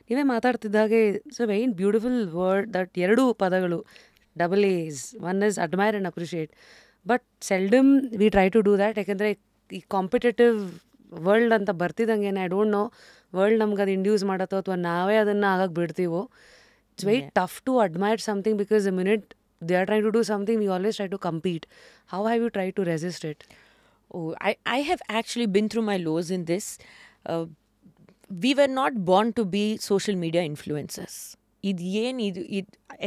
ನೀವೇ ಮಾತಾಡ್ತಿದ್ದಾಗೆ it's a very beautiful word that ಎರಡು ಪದಗಳು double as one is admire and appreciate but seldom we try to do that ಯಾಕೆಂದರೆ ಈ competitive world ಅಂತ ಬರ್ತಿದ್ದಂಗೆ ಐ ಡೋಂಟ್ ನೋ ವರ್ಲ್ಡ್ ನಮ್ಗೆ ಅದು ಇಂಡ್ಯೂಸ್ ಮಾಡತ್ತೋ ಅಥವಾ ನಾವೇ ಅದನ್ನು ಆಗಕ್ಕೆ ಬಿಡ್ತೀವೋ it's very tough to admire something because the minute they are try to do something we always try to compete how have you try to resist it Oh, I have actually been through my lows in this. We were not born to be social media influencers.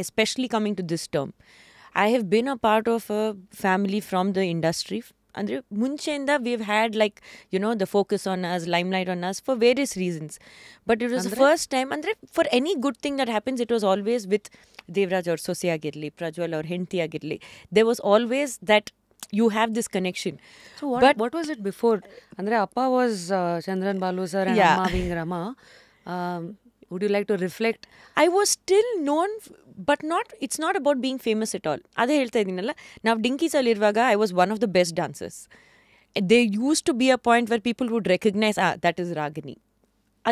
Especially coming to this term. I have been a part of a family from the industry. Andre munchenda we've had like, the focus on us, limelight on us for various reasons. But it was the first time, andre for any good thing that happens, it was always with Devraj or Sosi agirli, Prajwal or Henti agirli. There was always that you have this connection. So what was it before? Andre Appa was Chandran Balu sir and Amma being Rama. Would you like to reflect? I was still known, but it's not about being famous at all. Ade ಹೇಳ್ತಾ ಇದೀನಲ್ಲ, ನಾವು ಡಿಂಕೀಸ್ ಅಲ್ಲಿ ಇರುವಾಗ I was one of the best dancers. There used to be a point where people would recognize, that is Ragini.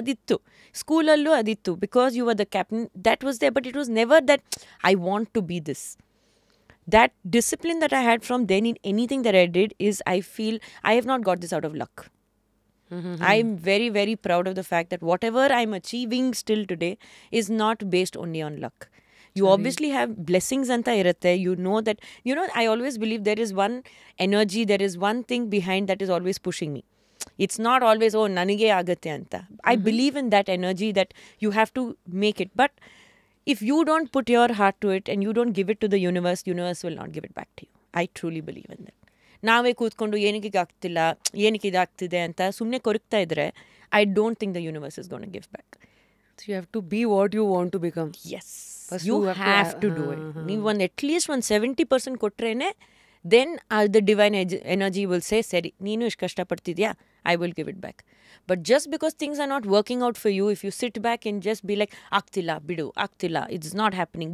Adittu. Schoolallೂ adittu. Because you were the captain, that was there, but it was never that I want to be this. That discipline that I had from then in anything that I did is, I feel I have not got this out of luck. I'm very, very proud of the fact that whatever I'm achieving still today is not based only on luck. You obviously have blessings anta irutte. You know that, I always believe there is one energy, there is one thing behind that is always pushing me. It's not always, nanige agatte anta. I believe in that energy that you have to make it. But if you don't put your heart to it and you don't give it to the universe will not give it back to you. I truly believe in that. ನಾವೇ ಕೂತ್ಕೊಂಡು ಏನಕ್ಕೆ ಆಗ್ತಿಲ್ಲ, ಏನಕ್ಕೆ ಇದಾಗ್ತಿದೆ ಅಂತ ಸುಮ್ಮನೆ ಕೊರಗ್ತಾ ಇದ್ರೆ, I don't think the universe is going to give back. So you have to be what you want to become. Yes. First you have to do it. ನೀವು at least 70% ಕೊಟ್ರೇನೆ, then the divine energy will say, ಸರಿ, ನೀನು ಇಷ್ಟು ಕಷ್ಟಪಡ್ತಿದ್ಯಾ, I will give it back. But just because things are not working out for you, if you sit back and just be like, ಆಗ್ತಿಲ್ಲ ಬಿಡು, ಆಗ್ತಿಲ್ಲ, it's not happening,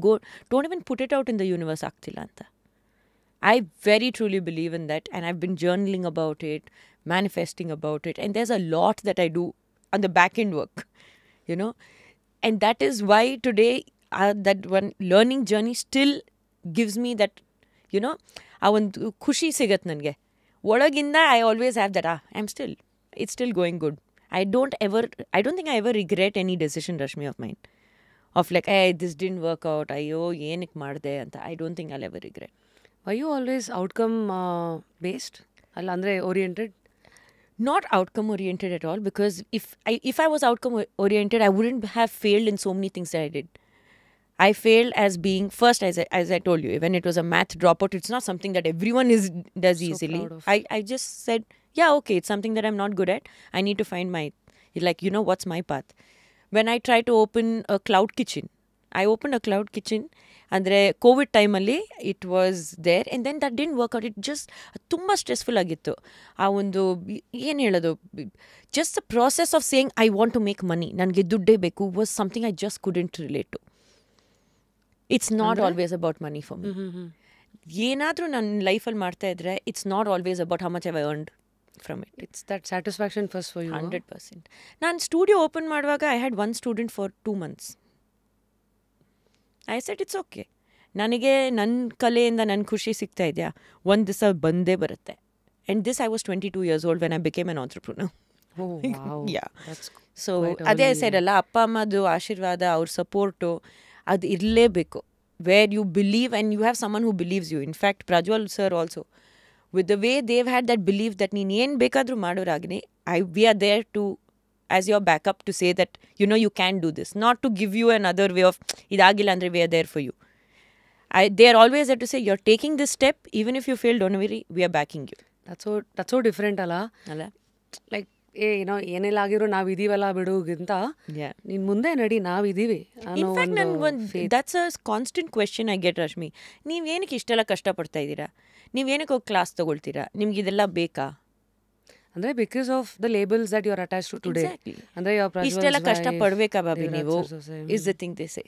don't even put it out in the universe, ಆಗ್ತಿಲ್ಲ ಅಂತ. I very truly believe in that, and I've been journaling about it, manifesting about it, and there's a lot that I do on the back end work, and that is why today that one learning journey still gives me that, ಆ ಒಂದು ಖುಷಿ ಸಿಗತ್ತೆ ನನಗೆ ಒಳಗಿಂದ. I always have that, it's still going good. I don't think I ever regret any decision, Rashmi, of mine. Of like, hey, this didn't work out, ayyo, ಏನಕ್ಕೆ ಮಾಡಿದೆ ಅಂತ. I don't think I'll ever regret. Are you always outcome based? Andre oriented? Not outcome oriented at all, because if I was outcome oriented, I wouldn't have failed in so many things that I did. I failed as being, first, as I told you, when it was a math dropout, it's not something that everyone does so easily. I just said, yeah, okay, it's something that I'm not good at. I need to find what's my path. When I tried to open a cloud kitchen, I opened a cloud kitchen. ಅಂದರೆ Covid ಟೈಮಲ್ಲಿ it was there and then that didn't work out. It just ತುಂಬ stressful ಆಗಿತ್ತು. ಆ ಒಂದು ಏನು ಹೇಳೋದು, just the process of saying I want to make money, ನನಗೆ ದುಡ್ಡೇ ಬೇಕು, was something I just couldn't relate to. It's not always about money for me. ಏನಾದರೂ ನನ್ನ ಲೈಫಲ್ಲಿ ಮಾಡ್ತಾ ಇದ್ರೆ it's not always about how much I earned from it. It's that satisfaction first for you. 100%. ನಾನು studio open ಮಾಡುವಾಗ I had one student for 2 months. I said, it's okay. ನನಗೆ ನನ್ನ ಕಲೆಯಿಂದ ನನ್ನ ಖುಷಿ ಸಿಗ್ತಾ ಇದೆಯಾ, ಒಂದು ದಿವಸ ಬಂದೇ ಬರುತ್ತೆ. And this, I was 22 years old when I became an entrepreneur. Oh, wow. Yeah. So, ಅದೇ ಸೈಡ್ ಅಲ್ಲ, ಅಪ್ಪ ಅಮ್ಮದು ಆಶೀರ್ವಾದ, ಅವ್ರ ಸಪೋರ್ಟು, ಅದು ಇರಲೇಬೇಕು. Where you believe and you have someone who believes you. In fact, Prajwal sir also, with the way they've had that belief that ನೀನು ಏನು ಬೇಕಾದರೂ ಮಾಡೋರಾಗಿನಿ, we are there to, as your backup, to say that, you can do this. Not to give you another way of, idagilla andre we are there for you. They are always there to say, you're taking this step, even if you fail, don't worry, we are backing you. That's so different ಅಲ್ಲ. Like, ಏನೆಲ್ಲ ಆಗಿರೋ ನಾವು ಇದೀವಲ್ಲ ಬಿಡುಗಿಂತ ನಿನ್ ಮುಂದೆ ನಡಿ, ನಾವಿದೀವಿ. In fact, that's a constant question I get, Rashmi. ನೀವೇನಕ್ಕೆ ಇಷ್ಟೆಲ್ಲ ಕಷ್ಟಪಡ್ತಾ ಇದ್ದೀರಾ, ನೀವೇನಕ್ಕೆ ಹೋಗಿ ಕ್ಲಾಸ್ ತಗೊಳ್ತೀರಾ, ನಿಮ್ಗೆ ಇದೆಲ್ಲ ಬೇಕಾ? ಅಂದ್ರೆ because of the labels that you are attached to today. ಅಂದ್ರೆ ಇಷ್ಟೆಲ್ಲ ಕಷ್ಟ ಪಡ್ಬೇಕಾ ಬಾಬಿ ನೀವು, is the thing they say.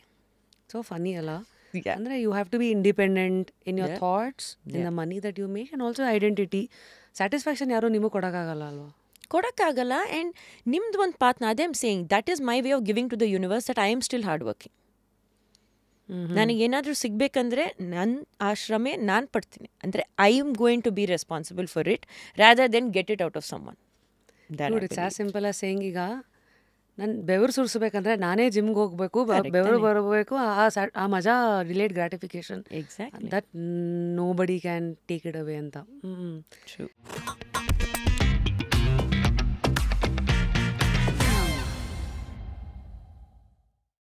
So funny ಅಲ್ಲ. ಅಂದ್ರೆ you have to be independent in your thoughts, in the money that you make, and also identity. Satisfaction ಯಾರು ನಿಮಗೆ ಕೊಡೋಕ್ಕಾಗಲ್ಲ ಅಲ್ವಾ? ಕೊಡೋಕ್ಕಾಗಲ್ಲ. ಆ್ಯಂಡ್ ನಿಮ್ದು ಒಂದು ಪಾತ್ನ, ಅದೇ am saying that is my way of giving to the universe that I am still hard working. ನನಗೇನಾದರೂ ಸಿಗಬೇಕಂದ್ರೆ ನನ್ನ ಆ ಶ್ರಮೆ ನಾನು ಪಡ್ತೀನಿ. ಅಂದರೆ I am going to be responsible for it rather than get it out of someone. It's as simple as saying, ಈಗ ನಾನು ಬೆವರು ಸುರಿಸ್ಬೇಕಂದ್ರೆ ನಾನೇ ಜಿಮ್ಗೆ ಹೋಗ್ಬೇಕು, ಬೆವರು ಬರಬೇಕು, ಆ ಮಜಾ delayed gratification exactly that nobody can take it away ಅಂತ. ಟ್ರೂ.